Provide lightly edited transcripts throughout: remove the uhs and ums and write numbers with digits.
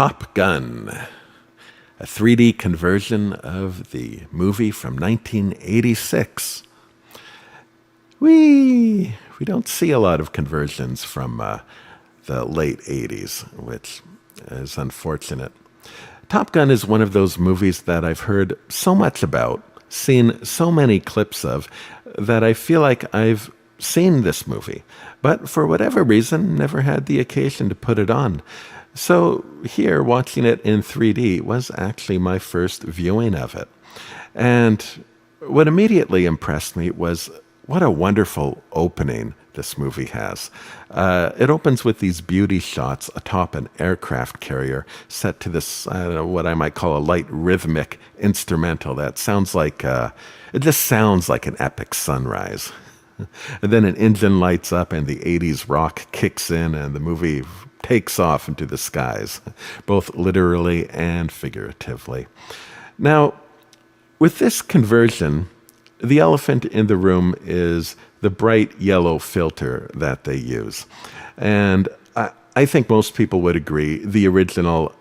Top Gun, a 3D conversion of the movie from 1986. We don't see a lot of conversions from the late 80s, which is unfortunate. Top Gun is one of those movies that I've heard so much about, seen so many clips of, that I feel like I've seen this movie, but for whatever reason, never had the occasion to put it on. So here, watching it in 3D was actually my first viewing of it. And what immediately impressed me was what a wonderful opening this movie has. It opens with these beauty shots atop an aircraft carrier set to this, I don't know, what I might call a light rhythmic instrumental that sounds like, it just sounds like an epic sunrise. And then an engine lights up and the 80s rock kicks in and the movie takes off into the skies, both literally and figuratively. Now, with this conversion, the elephant in the room is the bright yellow filter that they use. And I think most people would agree the original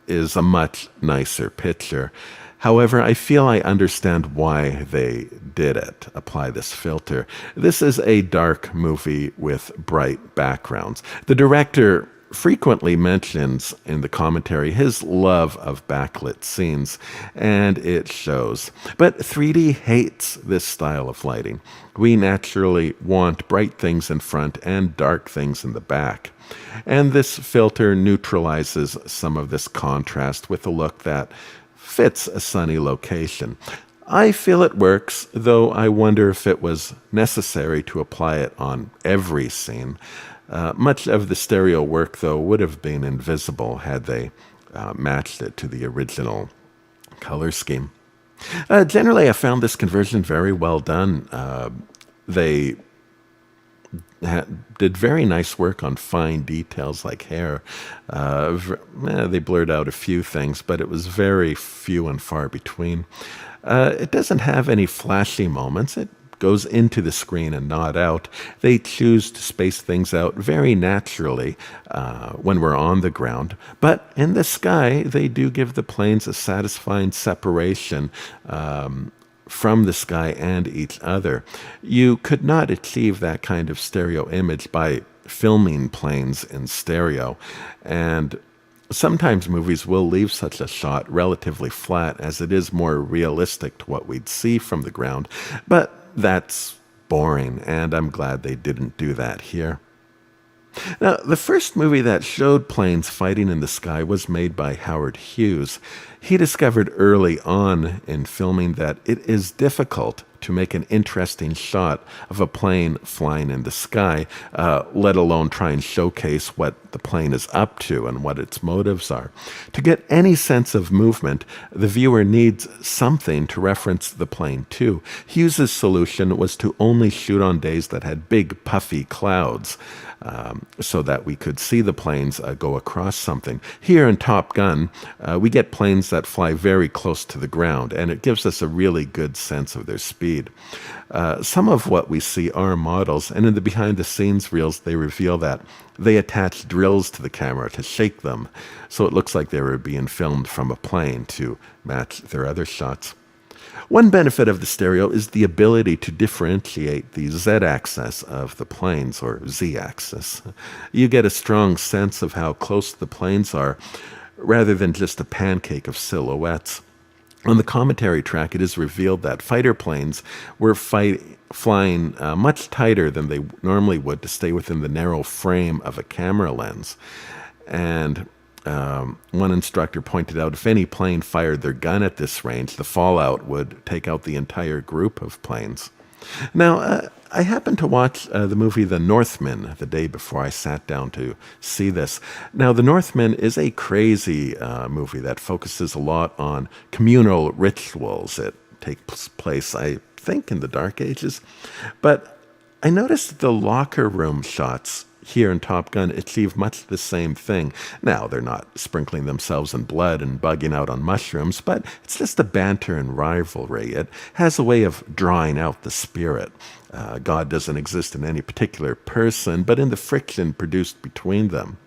is a much nicer picture. However, I feel I understand why they did it, apply this filter. This is a dark movie with bright backgrounds. The director frequently mentions in the commentary his love of backlit scenes, and it shows. But 3D hates this style of lighting. We naturally want bright things in front and dark things in the back. And this filter neutralizes some of this contrast with a look that fits a sunny location. I feel it works, though I wonder if it was necessary to apply it on every scene. Much of the stereo work, though, would have been invisible had they matched it to the original color scheme. Generally, I found this conversion very well done. They did very nice work on fine details like hair. They blurred out a few things, but it was very few and far between. It doesn't have any flashy moments. It goes into the screen and not out. They choose to space things out very naturally when we're on the ground. But in the sky, they do give the planes a satisfying separation from the sky and each other. You could not achieve that kind of stereo image by filming planes in stereo. And sometimes movies will leave such a shot relatively flat as it is more realistic to what we'd see from the ground. But that's boring, and I'm glad they didn't do that here. Now, the first movie that showed planes fighting in the sky was made by Howard Hughes. He discovered early on in filming that it is difficult to make an interesting shot of a plane flying in the sky, let alone try and showcase what the plane is up to and what its motives are. To get any sense of movement, the viewer needs something to reference the plane to. Hughes' solution was to only shoot on days that had big, puffy clouds, so that we could see the planes go across something. Here in Top Gun, we get planes that fly very close to the ground, and it gives us a really good sense of their speed. Some of what we see are models, and in the behind-the-scenes reels, they reveal that they attach drills to the camera to shake them, so it looks like they were being filmed from a plane to match their other shots. One benefit of the stereo is the ability to differentiate the Z-axis of the planes, or Z-axis. You get a strong sense of how close the planes are, rather than just a pancake of silhouettes. On the commentary track, it is revealed that fighter planes were flying much tighter than they normally would to stay within the narrow frame of a camera lens. And one instructor pointed out if any plane fired their gun at this range, the fallout would take out the entire group of planes. Now, I happened to watch the movie The Northman the day before I sat down to see this. Now, The Northman is a crazy movie that focuses a lot on communal rituals. It takes place, I think, in the Dark Ages. But I noticed the locker room shots here in Top Gun achieve much the same thing. Now, they're not sprinkling themselves in blood and bugging out on mushrooms, but it's just a banter and rivalry. It has a way of drawing out the spirit. God doesn't exist in any particular person, but in the friction produced between them.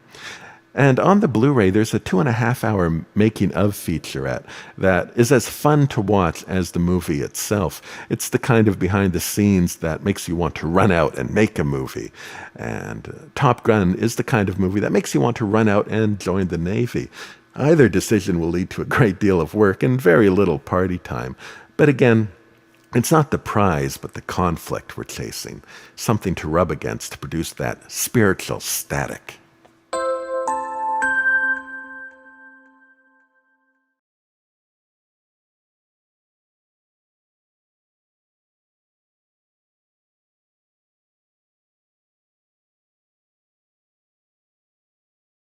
And on the Blu-ray, there's a 2.5 hour making of Featurette that is as fun to watch as the movie itself. It's the kind of behind the scenes that makes you want to run out and make a movie. And Top Gun is the kind of movie that makes you want to run out and join the Navy. Either decision will lead to a great deal of work and very little party time. But again, it's not the prize, but the conflict we're chasing. Something to rub against to produce that spiritual static.